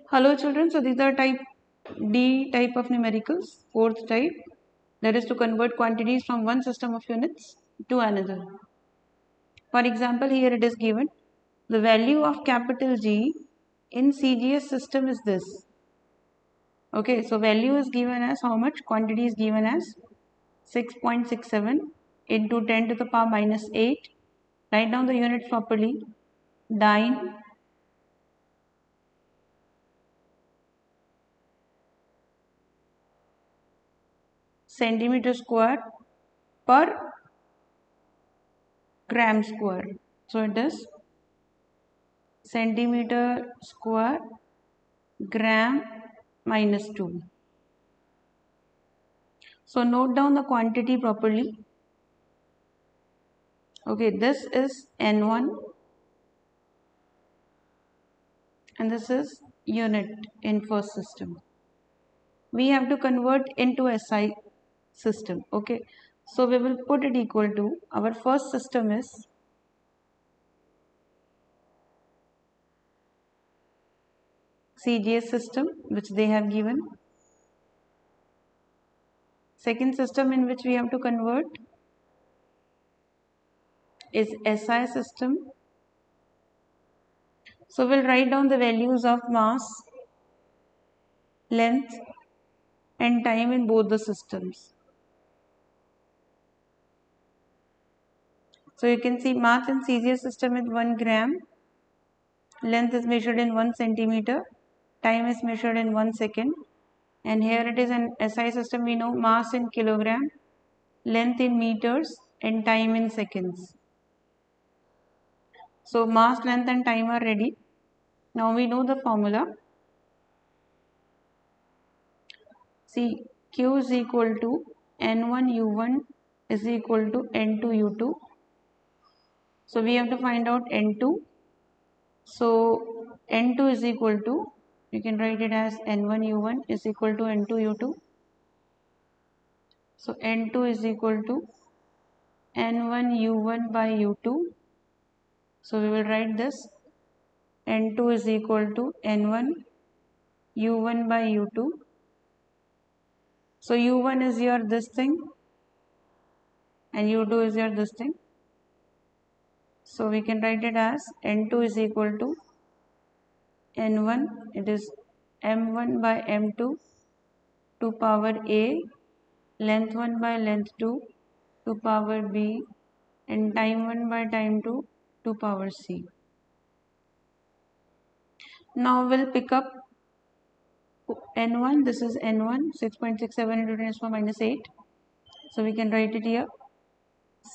Hello children, so these are type D type of numericals, fourth type, that is to convert quantities from one system of units to another. For example, here it is given, the value of capital G in CGS system is this. Okay, so value is given as how much? Quantity is given as 6.67 into 10 to the power minus 8. Write down the units properly. Dyne, centimeter square per gram square. So it is centimeter square gram minus 2. So note down the quantity properly. Okay, this is N1 and this is unit in first system. We have to convert into SI system. Okay, so we will put it equal to, our first system is CGS system, which they have given. Second system in which we have to convert is SI system. So we'll write down the values of mass, length and time in both the systems. So you can see mass in CGS system is 1 gram, length is measured in 1 centimeter, time is measured in 1 second, and here it is an SI system, we know mass in kilogram, length in meters and time in seconds. So mass, length and time are ready. Now we know the formula. See, Q is equal to N1 U1 is equal to N2 U2. So we have to find out N2. So N2 is equal to, you can write it as N1 U1 is equal to N2 U2. So N2 is equal to N1 U1 by U2. So we will write this, N2 is equal to N1 U1 by U2. So U1 is your this thing and U2 is your this thing. So we can write it as N2 is equal to N1, it is M1 by M2 to power A, length 1 by length 2 to power B, and time 1 by time 2 to power C. Now we'll pick up N1, this is N1, 6.67 into 10 to the power minus 8. So we can write it here,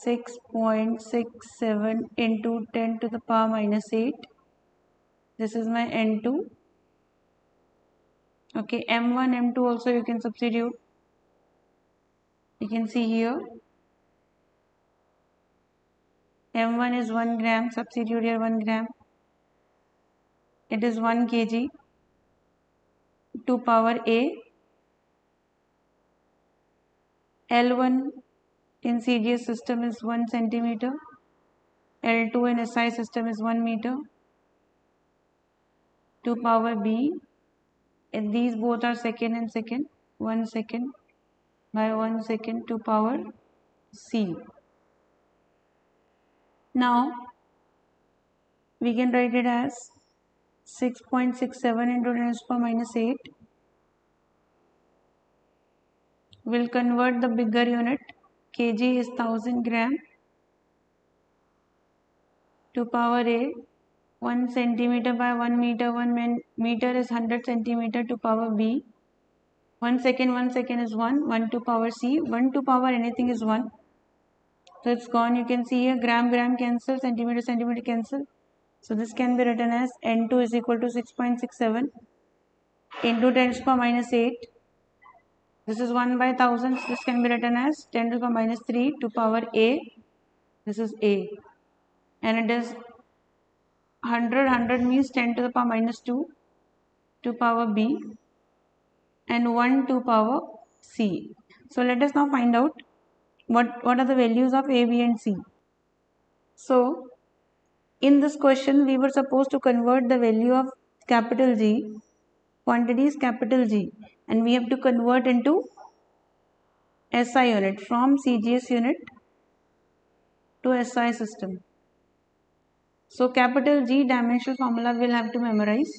6.67 into 10 to the power minus 8. This is my N2. Okay, M1, M2 also you can substitute. You can see here, M1 is 1 gram, substitute here 1 gram. It is 1 kg to power A. L1 in CGS system is 1 centimeter. L2 in SI system is 1 meter to power B. And these both are second and second. 1 second by 1 second to power C. Now we can write it as 6.67 into 10 to the power minus 8. We'll convert the bigger unit. Kg is 1000 gram to power A. 1 centimeter by 1 meter, 1 meter is 100 centimeter to power B. 1 second is 1, 1 to power C, 1 to power anything is 1. So it's gone. You can see here gram cancel, centimeter cancel. So this can be written as N2 is equal to 6.67 into 10 to the power minus 8. This is 1 by 1000. So this can be written as 10 to the power minus 3 to power A. This is A. And it is 100 means 10 to the power minus 2 to power B and 1 to power C. So let us now find out what are the values of A, B and C. So in this question we were supposed to convert the value of capital G quantity is capital G, and we have to convert into SI unit from CGS unit to SI system. So capital G dimensional formula we'll have to memorize,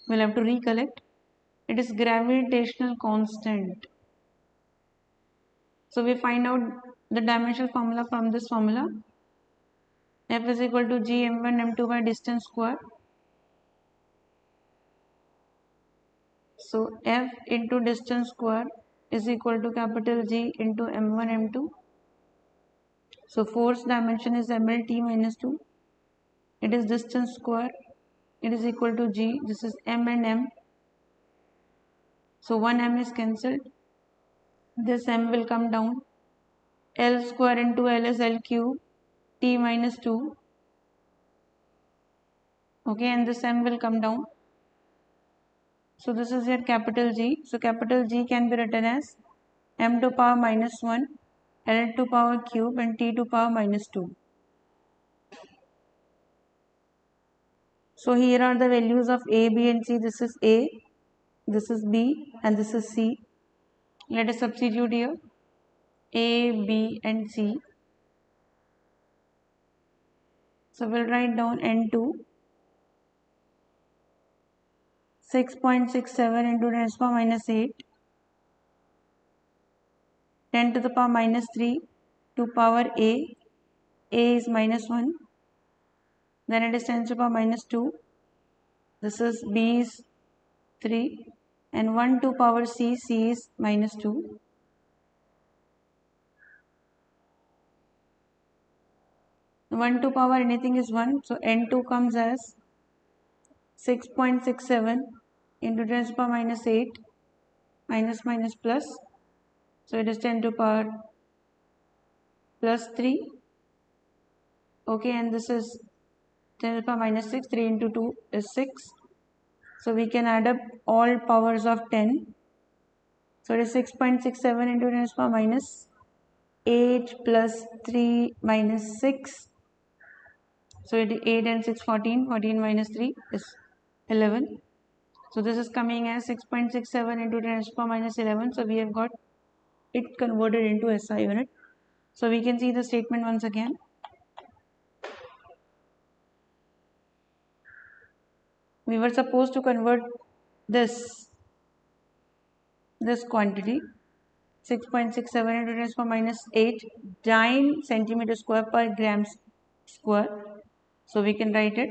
we'll have to recollect. It is gravitational constant. So we find out the dimensional formula from this formula. F is equal to G m1 m2 by distance square. So F into distance square is equal to capital G into m1 m2. So force dimension is mlt minus 2. It is distance square. It is equal to G. This is m and m. So 1 m is cancelled. This m will come down. L square into L is L cube. T minus 2. Okay, and this m will come down. So this is your capital G. So capital G can be written as m to power minus 1, L to power cube, and T to power minus 2. So here are the values of A, B and C. This is A, this is B, and this is C. Let us substitute here A, B and C. So we'll write down N2 6.67 into 10 to the power minus 8, 10 to the power minus 3 to power A is minus 1, then it is 10 to the power minus 2, this is B is 3, and 1 to power C is minus 2. One to power anything is 1, so N2 comes as 6.67 into 10 to the power minus 8 minus minus plus, so it is 10 to the power plus 3. Okay, and this is 10 to the power minus 6, 3 into 2 is 6. So we can add up all powers of 10. So it is 6.67 into 10 to the power minus 8 plus 3 minus 6. So it is 8 and 6, 14. 14 minus 3 is 11. So this is coming as 6.67 into 10 to the power minus 11. So we have got it converted into SI unit. So we can see the statement once again. We were supposed to convert this quantity 6.67 into 10 to the power minus 8 dyne centimeter square per gram square. So we can write it.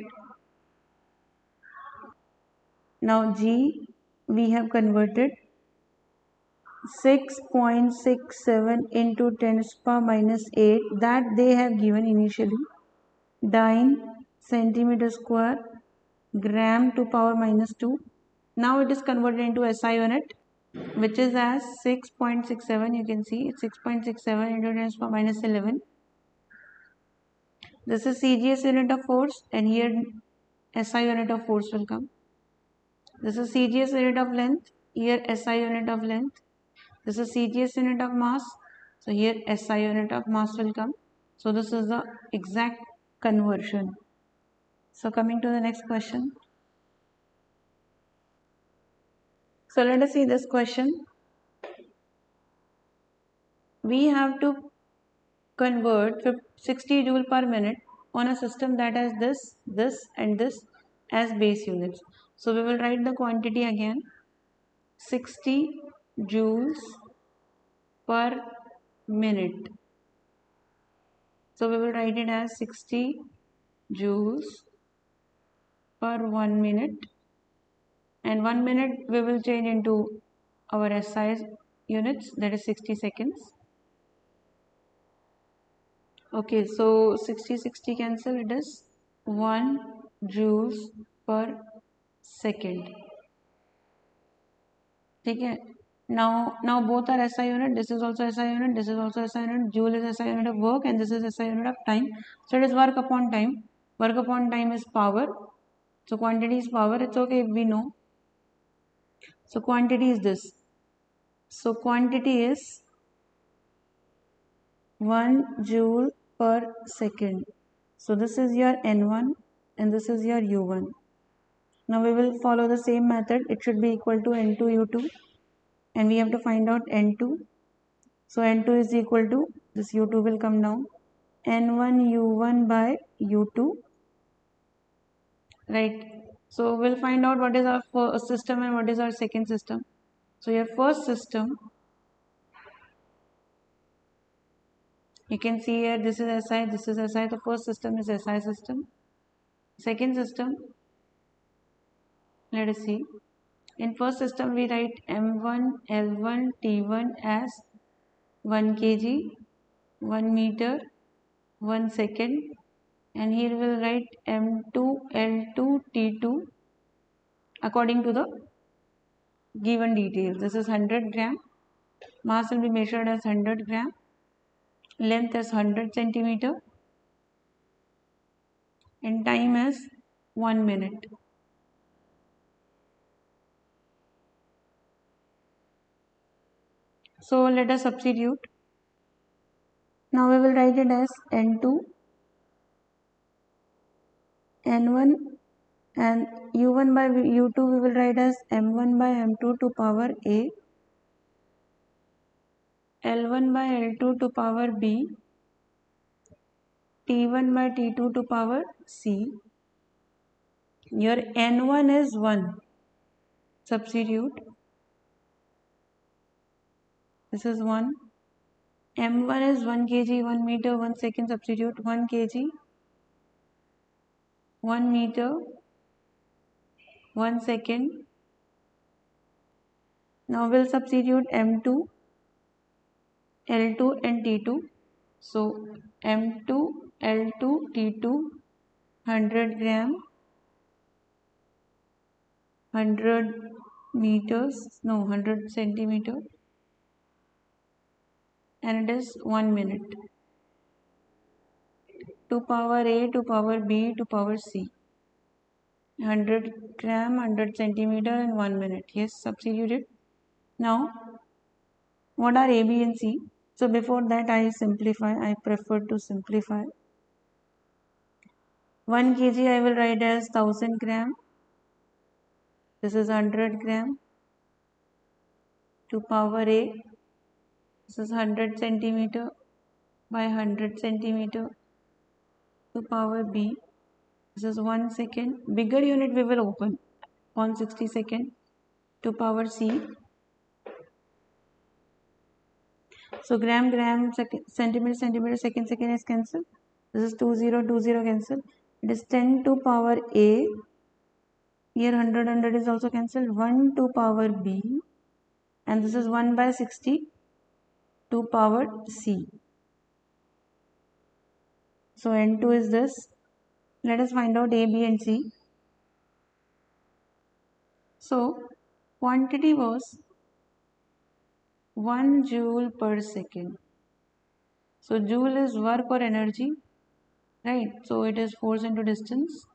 Now G we have converted 6.67 into 10 to the power minus 8 that they have given initially dyne centimeter square gram to power minus 2. Now it is converted into SI unit, which is as 6.67. You can see it's 6.67 into 10 to the power minus 11. This is CGS unit of force, and here SI unit of force will come. This is CGS unit of length, here SI unit of length. This is CGS unit of mass, so here SI unit of mass will come. So this is the exact conversion. So coming to the next question. So let us see this question. We have to convert 60 joule per minute on a system that has this and this as base units. So we will write the quantity again, 60 joules per minute. So we will write it as 60 joules per 1 minute, and 1 minute we will change into our SI units, that is 60 seconds. Okay, so 60 cancel, it is 1 joules per second. Okay, now both are SI unit. This is also SI unit, this is also SI unit. Joule is SI unit of work, and this is SI unit of time. So it is work upon time. Work upon time is power. So quantity is power. It's okay if we know. So quantity is this. So quantity is 1 joule per second. So this is your N1 and this is your U1. Now we will follow the same method. It should be equal to N2 U2, and we have to find out N2. So N2 is equal to, this U2 will come down, N1 U1 by U2, right? So we'll find out what is our first system and what is our second system. So your first system, you can see here, this is SI, this is SI. The first system is SI system. Second system, let us see. In first system, we write M1, L1, T1 as 1 kg, 1 meter, 1 second. And here we will write M2, L2, T2 according to the given details. This is 100 gram. Mass will be measured as 100 gram. Length is 100 centimeter. And time is 1 minute. So let us substitute. Now we will write it as N2, N1, and U1 by U2 we will write as M1 by M2 to power A, L1 by L2 to power B, T1 by T2 to power C. Your N1 is 1. Substitute. This is 1. M1 is 1 kg, 1 meter, 1 second. Substitute 1 kg, 1 meter, 1 second. Now we'll substitute M2, L2 and T2. So M2, L2, T2, 100 gram, 100 meters, no, 100 centimeter, and it is 1 minute. To power A, to power B, to power C. 100 gram, 100 centimeter, and 1 minute. Yes, substitute it. Now, what are A, B, and C? So before that, I prefer to simplify. 1 kg I will write as 1000 gram. This is 100 gram. To power A, this is 100 centimeter by 100 centimeter. To power B, this is 1 second. Bigger unit we will open, 160 second. To power C. So gram, gram, centimeter, centimeter, second, second is cancelled. This is 20, 20 cancelled. It is 10 to power A. Here 100, 100 is also cancelled. 1 to power B. And this is 1 by 60 to power C. So N2 is this. Let us find out A, B and C. So quantity was 1 joule per second. So joule is work or energy, right? So it is force into distance,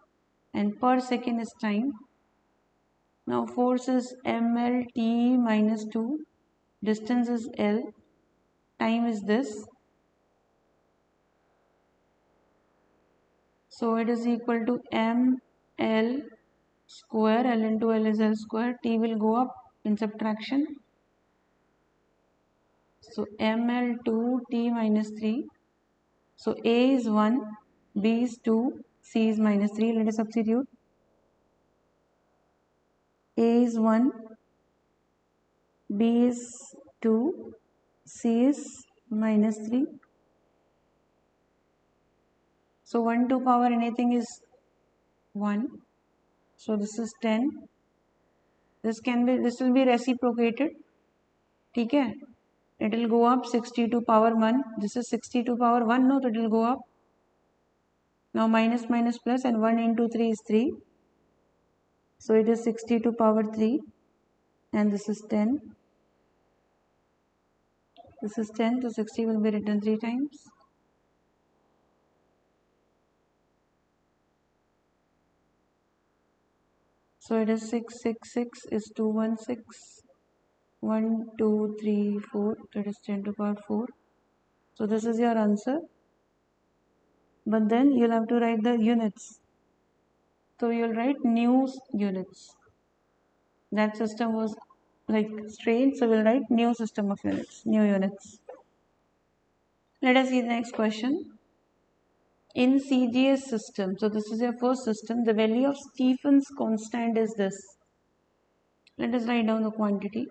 and per second is time. Now force is ml t minus 2, distance is L, time is this. So it is equal to ml square, L into L is L square, t will go up in subtraction. So ml2 t minus 3. So A is 1, B is 2, C is minus 3. Let us substitute. A is 1, B is 2, C is minus 3. So 1 to power anything is 1. So this is 10. This will be reciprocated. Okay? It will go up 60 to power 1. This is 60 to power 1. No, it will go up. Now minus minus plus, and 1 into 3 is 3. So it is 60 to power 3. And this is 10. This is 10. So 60 will be written 3 times. So it is 666 is 216. 1, 2, 3, 4. That is 10 to power 4. So this is your answer. But then you'll have to write the units. So you will write new units. That system was like strange, so we'll write new system of units, new units. Let us see the next question. In CGS system, so this is your first system, the value of Stephen's constant is this. Let us write down the quantity.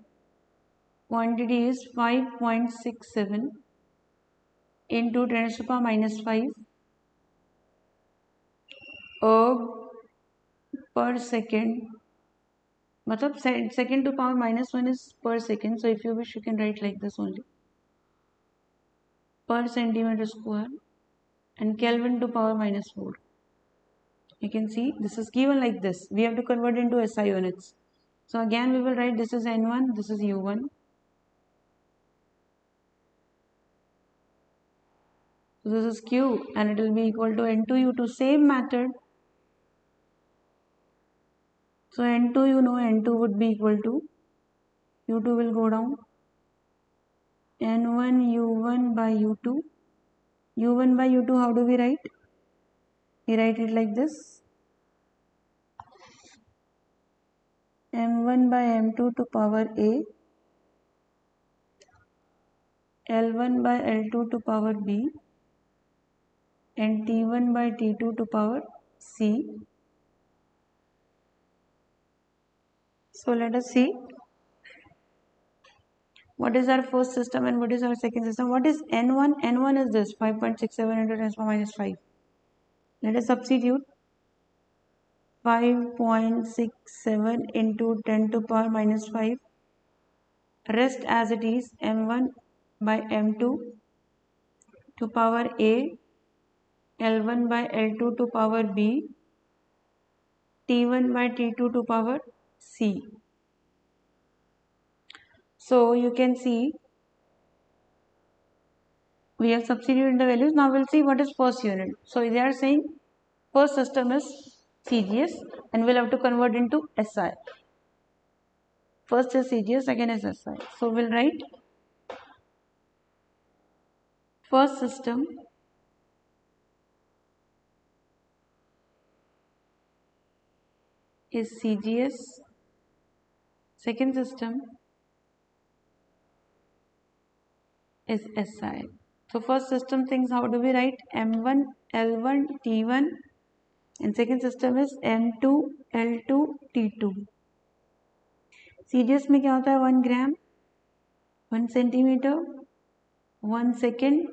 Quantity is 5.67 into 10 to the power minus 5 erg per second. Matlab second to power minus 1 is per second. So if you wish, you can write like this only. Per centimeter square and Kelvin to power minus 4. You can see this is given like this. We have to convert into SI units. So again we will write this is N1, this is U1. So this is Q and it will be equal to N2 U2. Same method. So N2 you know N2 would be equal to U2 will go down. N1 U1 by U2. U1 by U2 how do we write? We write it like this. M1 by M2 to power A. L1 by L2 to power B. And T1 by T2 to power C. So let us see what is our first system and what is our second system. What is N1? N1 is this 5.67 into 10 to the power minus 5. Let us substitute 5.67 into 10 to the power minus 5. Rest as it is M1 by M2 to power A, L1 by L2 to power B, T1 by T2 to power C. So you can see we have substituted the values. Now we'll see what is first unit. So they are saying first system is CGS and we'll have to convert into SI. First is CGS, second is SI. So we'll write first system is CGS, second system is SI. So first system things, how do we write? M1, L1, T1 and second system is M2, L2, T2. CGS में क्या होता है 1 gram, 1 centimeter, 1 second.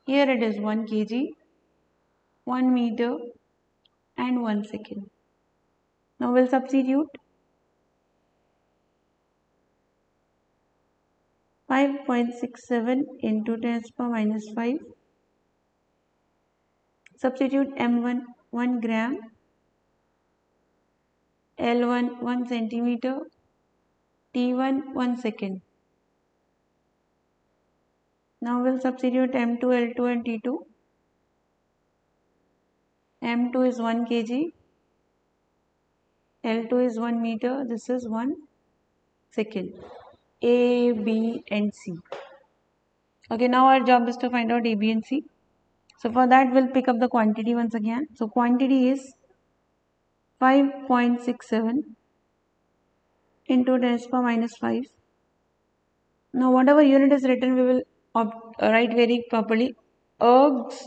Here it is 1 kg, 1 meter and 1 second. Now we'll substitute 5.67 into 10 to the power minus 5. Substitute M1 1 gram, L1 1 centimeter, T1 1 second. Now we'll substitute M2, L2 and T2. M2 is 1 kg, L2 is 1 meter, this is 1 second. A, B and C. Okay, now our job is to find out A, B and C. So for that we'll pick up the quantity once again. So quantity is 5.67 into 10 to the power minus 5. Now whatever unit is written we will write very properly. Ergs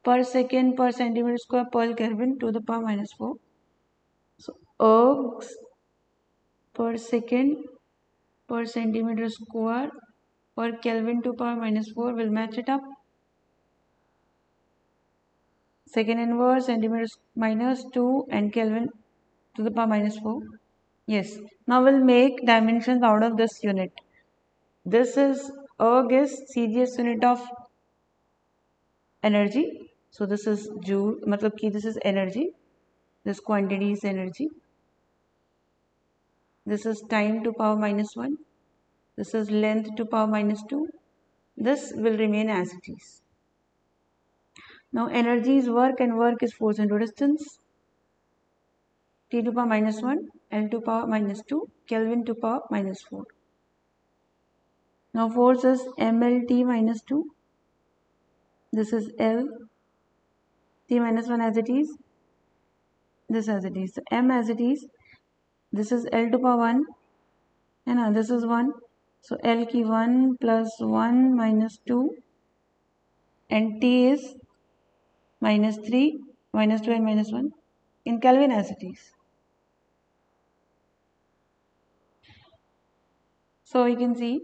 per second per centimeter square per Kelvin to the power minus 4. So ergs per second per centimeter square per Kelvin to power minus 4 will match it up. Second inverse centimeters minus 2 and Kelvin to the power minus 4. Yes. Now we'll make dimensions out of this unit. This is erg is CGS unit of energy. So this is joule. Matlab ki this is energy. This quantity is energy. This is time to power minus 1. This is length to power minus 2. This will remain as it is. Now energy is work and work is force into distance. T to power minus 1, L to power minus 2, Kelvin to power minus 4. Now force is MLT minus 2. This is L. T minus 1 as it is. this as it is. So m as it is. This is L to power 1 and this is 1. So L ki 1 plus 1 minus 2 and T is minus 3, minus 2 and minus 1 in Kelvin as it is. So we can see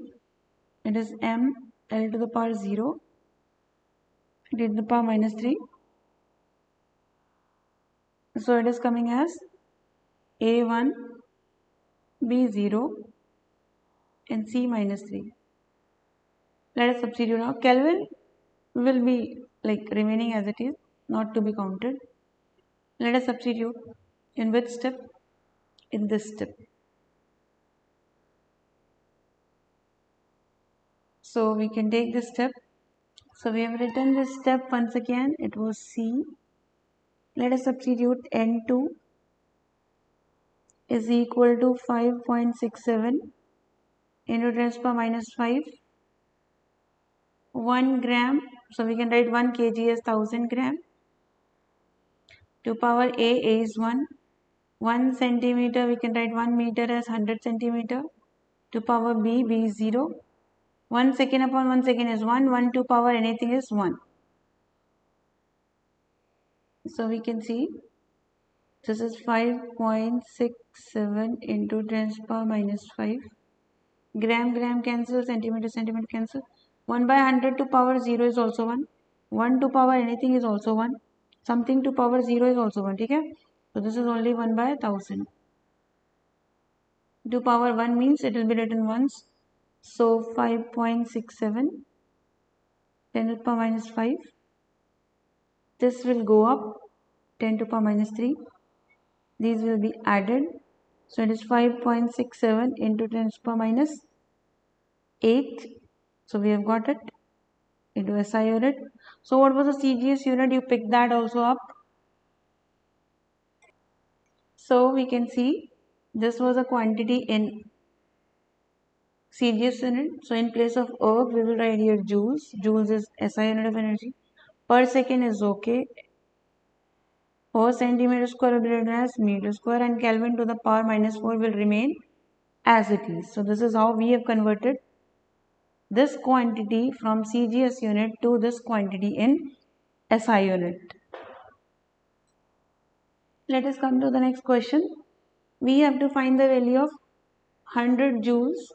it is m L to the power 0 T to the power minus 3. So it is coming as A1 B0 and C minus 3. Let us substitute now. Kelvin will be like remaining as it is, not to be counted. Let us substitute in which step? In this step. So we can take this step. So we have written this step once again. It was C. Let us substitute N2 is equal to 5.67 into 10 to the power minus 5. 1 gram. So we can write 1 kg as 1000 gram. To power A is 1. 1 centimeter, we can write 1 meter as 100 centimeter. To power B is 0. 1 second upon 1 second is 1. 1 to power anything is 1. So we can see this is 5.67 into 10 to the power minus 5. Gram cancel, centimeter cancel. 1 by 100 to power 0 is also 1. 1 to power anything is also 1. Something to power 0 is also 1. Okay? So this is only 1 by 1000. To power 1 means it will be written once. So 5.67 10 to the power minus 5. This will go up 10 to the power minus 3. These will be added. So it is 5.67 into 10 to the power minus 8. So we have got it into SI unit. So what was the CGS unit? You pick that also up. So we can see this was a quantity in CGS unit. So in place of erg, we will write here joules. Joules is SI unit of energy. Per second is okay. Per centimeter square will be written as meter square and Kelvin to the power minus 4 will remain as it is. So this is how we have converted this quantity from CGS unit to this quantity in SI unit. Let us come to the next question. We have to find the value of 100 joules.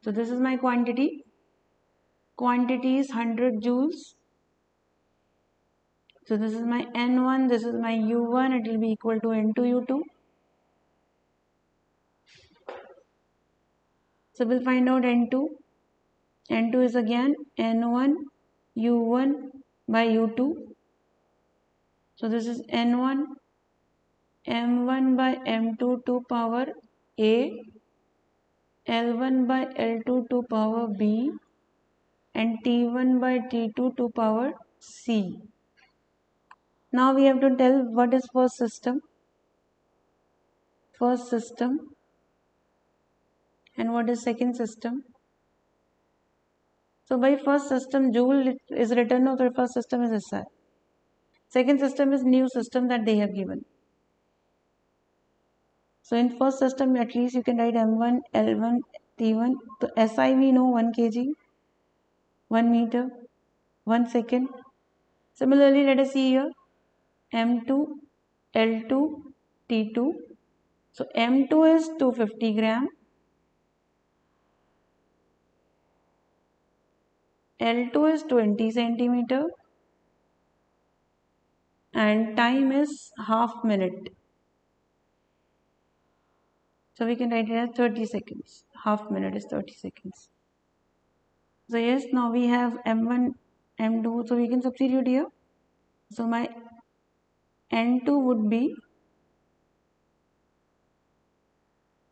So this is my quantity. Quantity is 100 joules. So this is my N1, this is my U1, it will be equal to N2 U2. So we'll find out N2. N2 is again N1 U1 by U2. So this is N1 M1 by M2 to power A, L1 by L2 to power B and T1 by T2 to power C. Now we have to tell what is first system. First system and what is second system. So by first system joule is written or the first system is SI. Second system is new system that they have given. So in first system at least you can write M1, L1, T1. So SI we know 1 kg, 1 meter, 1 second. Similarly let us see here M2, L2, T2. So M2 is 250 gram. L2 is 20 centimeter and time is half minute. So we can write it as 30 seconds. Half minute is 30 seconds. So yes, now we have M1, M2. So we can substitute here. So my N2 would be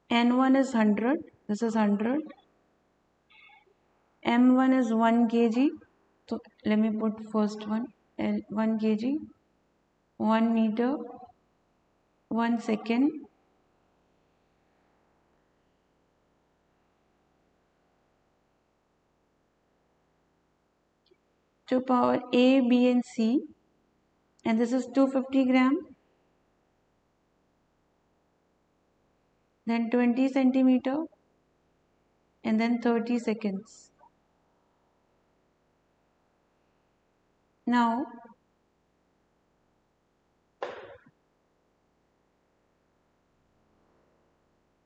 N1 is 100. This is 100. M1 is 1 kg. So let me put first one. 1 kg. 1 meter. 1 second. To power A, B and C, and this is 250 gram. then 20 centimeter, and then 30 seconds. Now,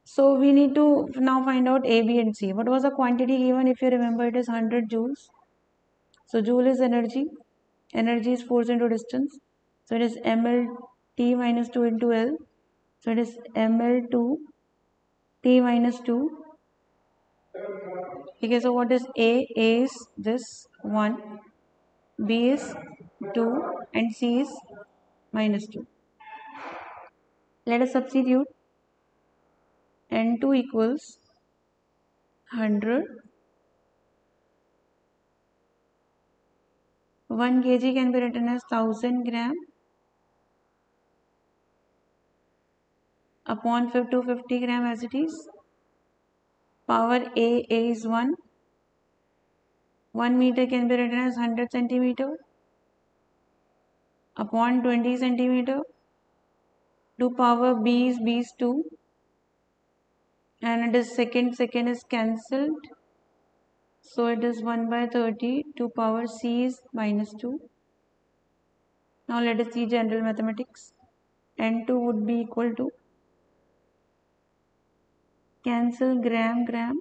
so we need to now find out A, B and C. What was the quantity given? If you remember, it is 100 joules. So joule is energy. Energy is force into distance. So it is ml T minus 2 into L. So it is ml2 T minus 2. Okay, so what is A? A is this 1, B is 2 and C is minus 2. Let us substitute. N2 equals 100. 1 kg can be written as 1000 gram upon 250 gram as it is. Power A is 1. 1 meter can be written as 100 centimeter upon 20 centimeter. To power B is 2. And it is second is cancelled. So it is 1 by 30. To power C is minus 2. Now let us see general mathematics. N2 would be equal to cancel gram,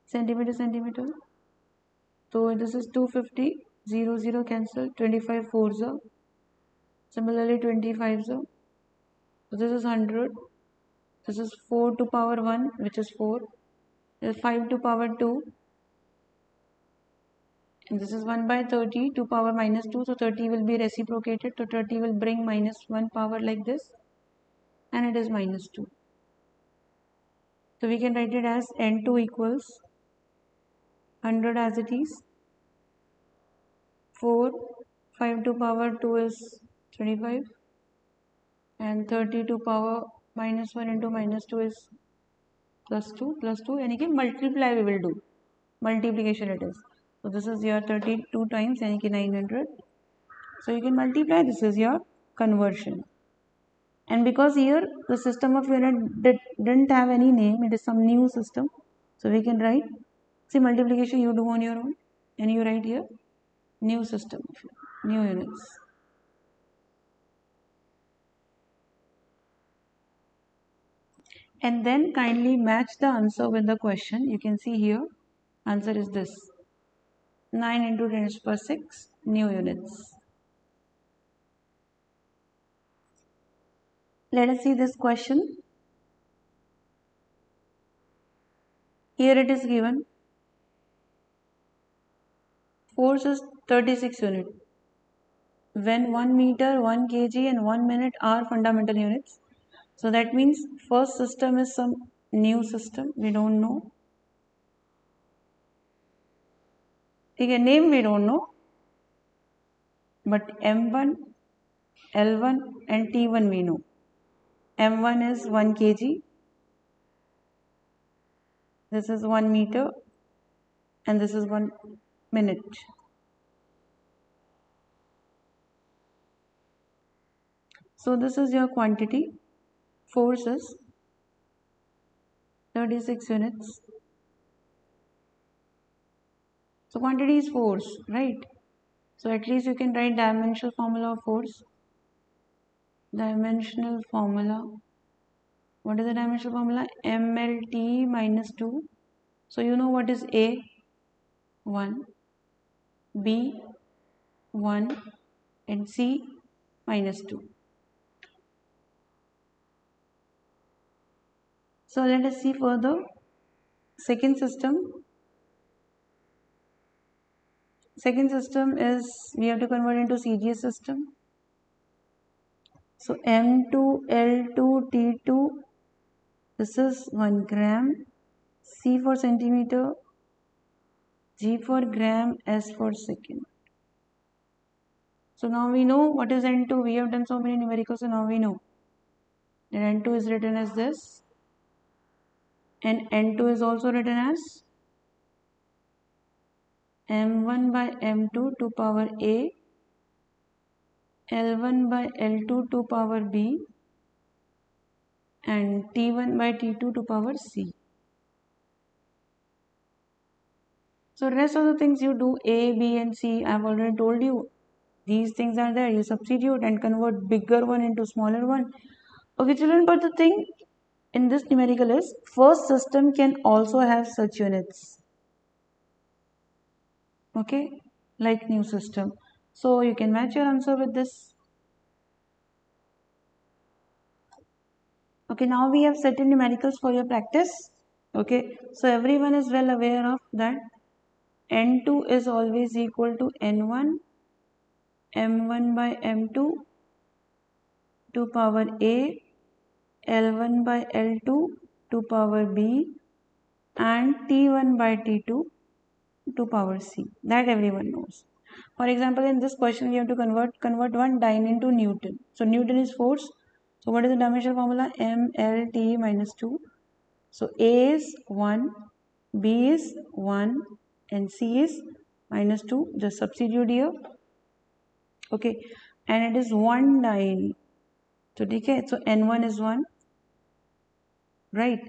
centimeter. So this is 250, 0 cancel, 25 4s are. Similarly 25s are. So this is 100. This is 4 to power 1, which is 4. This is 5 to power 2. And this is 1 by 30 to power minus 2. So 30 will be reciprocated. So 30 will bring minus 1 power like this. And it is minus 2. So we can write it as N2 equals 100 as it is. 4, 5 to power 2 is 25. And 30 to power minus 1 into minus 2 is plus 2. यानी कि multiply we will do. Multiplication it is. So this is your 32 times यानी कि 900. So you can multiply. This is your conversion. And because here the system of unit didn't have any name, it is some new system. So we can write, see multiplication you do on your own. And you write here new system, new units. And then kindly match the answer with the question. You can see here, answer is this. 9 into 10 to the power 6 new units. Let us see this question. Here it is given. Force is 36 units. When 1 meter, 1 kg and 1 minute are fundamental units. So that means first system is some new system. We don't know. Okay, name we don't know. But M1, L1 and T1 we know. M1 is 1 kg. This is 1 meter. And this is 1 minute. So this is your quantity. Force is 36 units. So quantity is force, right? So at least you can write dimensional formula of force. Dimensional formula. What is the dimensional formula? MLT minus 2. So you know what is A? 1. B? 1. And C? Minus 2. So let us see further. Second system. Second system is, we have to convert into CGS system. So M2, L2, T2, this is 1 gram, C for centimeter, G for gram, S for second. So now we know what is N2. We have done so many numericals, so now we know that N2 is written as this, and N2 is also written as M1 by M2 to power A, L1 by L2 to power B, and T1 by T2 to power C. So rest of the things you do A, B and C, I've already told you. These things are there. You substitute and convert bigger one into smaller one. Okay children, but the thing in this numerical is first system can also have such units. Okay, like new system. So you can match your answer with this. Okay, now we have certain numericals for your practice. Okay, so everyone is well aware of that. N2 is always equal to N1, M1 by M2 to power A, L1 by L2 to power B, and T1 by T2 to power C. That everyone knows. For example, in this question, we have to convert one dyne into Newton. So Newton is force. So what is the dimensional formula? MLT minus 2. So A is 1, B is 1, and C is minus 2. Just substitute here. Okay, and it is 1 dyne. So okay, so N1 is 1, right?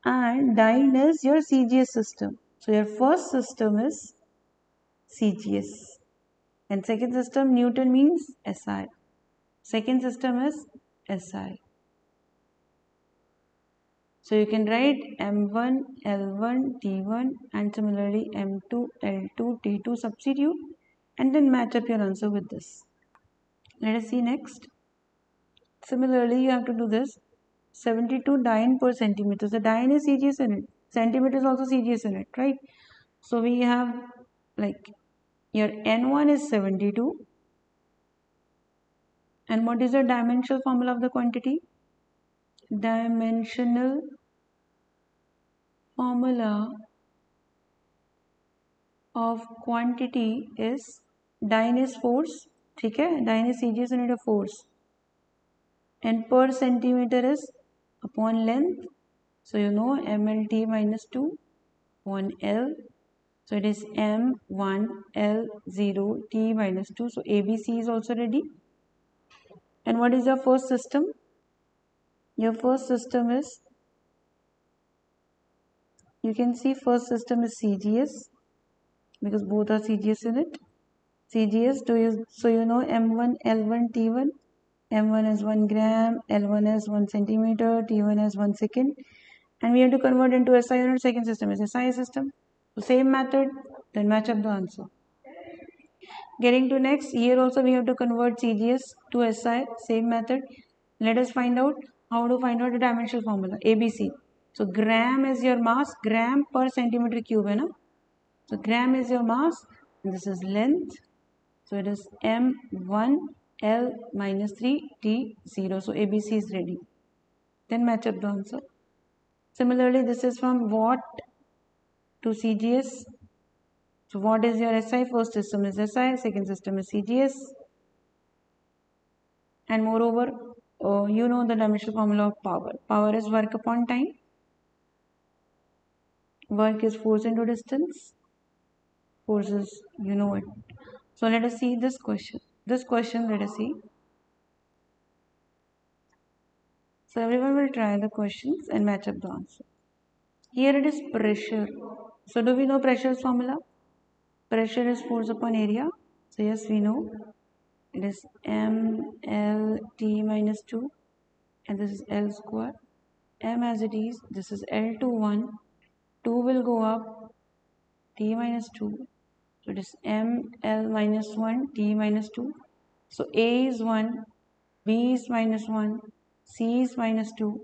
And dyne is your CGS system. So your first system is CGS. And second system, Newton means SI. Second system is SI. So you can write M1, L1, T1 and similarly M2, L2, T2 substitute and then match up your answer with this. Let us see next. Similarly, you have to do this. 72 dyne per centimeter. The dyne is CGS unit. Centimeter is also CGS unit, right? So we have like your N1 is 72. And what is the dimensional formula of the quantity? Dimensional formula of quantity is dyne is force, okay? Dyne is CGS unit of force, and per centimeter is upon length. So you know MLT minus 2 upon L. So it is M1 L0 T minus 2. So ABC is also ready. And what is your first system? Your first system is, you can see first system is CGS because both are CGS unit. CGS, so you know M1, L1, T1. M1 is 1 gram, L1 is 1 centimeter, T1 is 1 second. And we have to convert into SI unit. Second system is SI system. So same method, then match up the answer. Getting to next, here also we have to convert CGS to SI, same method. Let us find out how to find out the dimensional formula, ABC. So gram is your mass, gram per centimeter cube, hai na? So gram is your mass, and this is length. So it is M1 L minus 3 T0. So ABC is ready. Then match up the answer. Similarly, this is from watt to CGS. So what is your SI? First system is SI, second system is CGS. And moreover, you know the dimensional formula of power. Power is work upon time. Work is force into distance. Force is, you know it. So let us see this question. This question, let us see. So everyone will try the questions and match up the answer. Here it is pressure. So do we know pressure's formula? Pressure is force upon area. So yes, we know. It is MLT minus 2 and this is L square. M as it is, this is L21. 2 will go up, T minus 2. So it is ML minus 1, T minus 2. So A is 1, B is minus 1, C is minus 2.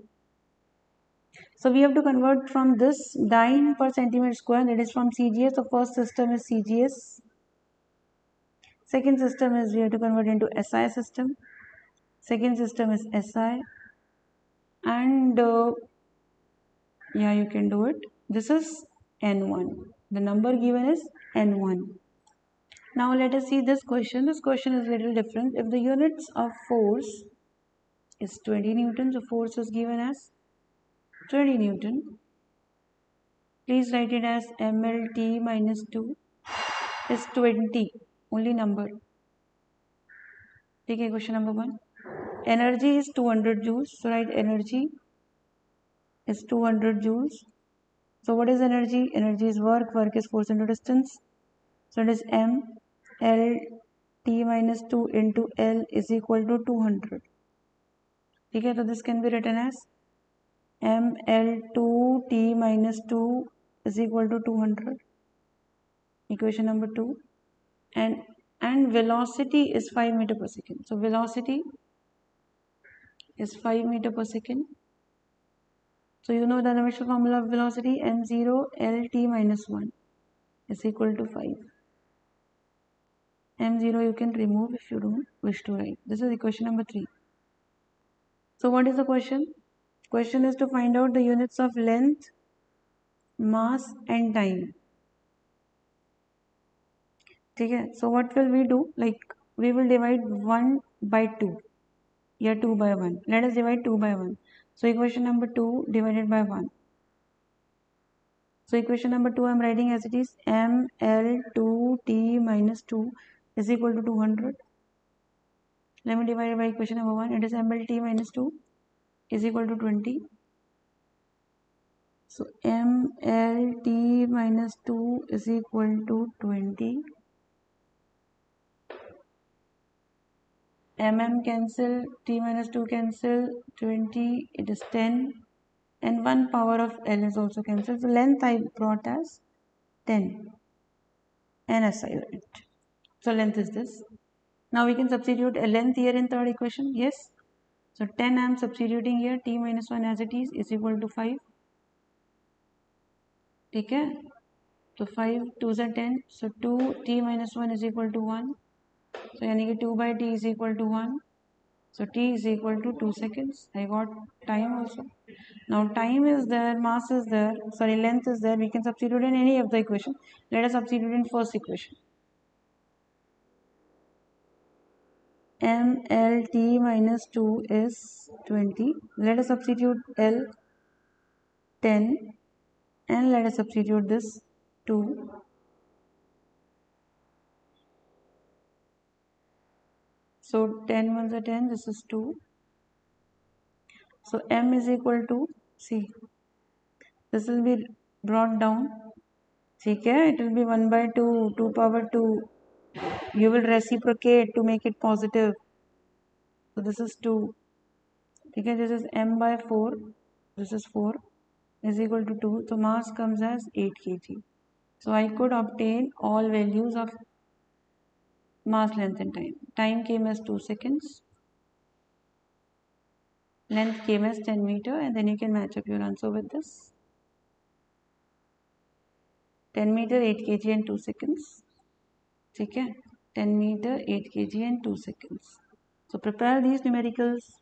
So we have to convert from this dyne per centimeter square, that is from CGS. The first system is CGS. Second system is, we have to convert into SI system. Second system is SI. And yeah, you can do it. This is N1. The number given is N1. Now let us see this question. This question is a little different. If the units of force is 20 Newton, the force is given as 20 Newton. Please write it as MLT minus 2 is 20. Only number. Okay, question number 1. Energy is 200 joules. So write energy is 200 joules. So what is energy? Energy is work. Work is force into distance. So it is m L T minus 2 into L is equal to 200. Okay, so this can be written as m L2 T minus 2 is equal to 200. Equation number 2. And velocity is 5 meter per second. So velocity is 5 meter per second. So you know the numerical formula of velocity, m0 Lt minus 1 is equal to 5. m0 you can remove if you don't wish to write. This is equation number 3. So what is the question? Question is to find out the units of length, mass and time. Okay, so what will we do? Like we will divide 1 by 2. Yeah, 2 by 1. Let us divide 2 by 1. So equation number 2 divided by 1. So equation number 2 I am writing as it is, mL2t minus 2 is equal to 200. Let me divide it by equation number 1. It is mLt minus 2 is equal to 20. So mLt minus 2 is equal to 20. Cancel, t minus 2 cancel, 20, it is 10. And 1 power of L is also cancelled. So length I brought as 10. And SI unit. So length is this. Now we can substitute a length here in third equation. Yes. So 10 I am substituting here. T minus 1 as it is equal to 5. Okay. So 5 2s are 10. So 2 t minus 1 is equal to 1. So yani 2 by t is equal to 1. So t is equal to 2 seconds. I got time also. Now time is there, mass is there, sorry, length is there. We can substitute in any of the equation. Let us substitute in first equation. mLt minus 2 is 20. Let us substitute L 10 and let us substitute this 2. So 10 ones are 10, this is 2. So m is equal to, see, this will be brought down. Okay, it will be 1 by 2, 2 power 2. You will reciprocate to make it positive. So this is 2. Okay, this is m by 4. This is 4 is equal to 2. So mass comes as 8 kg. So I could obtain all values of mass, length and time. Time came as 2 seconds. Length came as 10 meter, and then you can match up your answer with this. 10 meter 8 kg and 2 seconds. Okay, 10 meter 8 kg and 2 seconds. So prepare these numericals.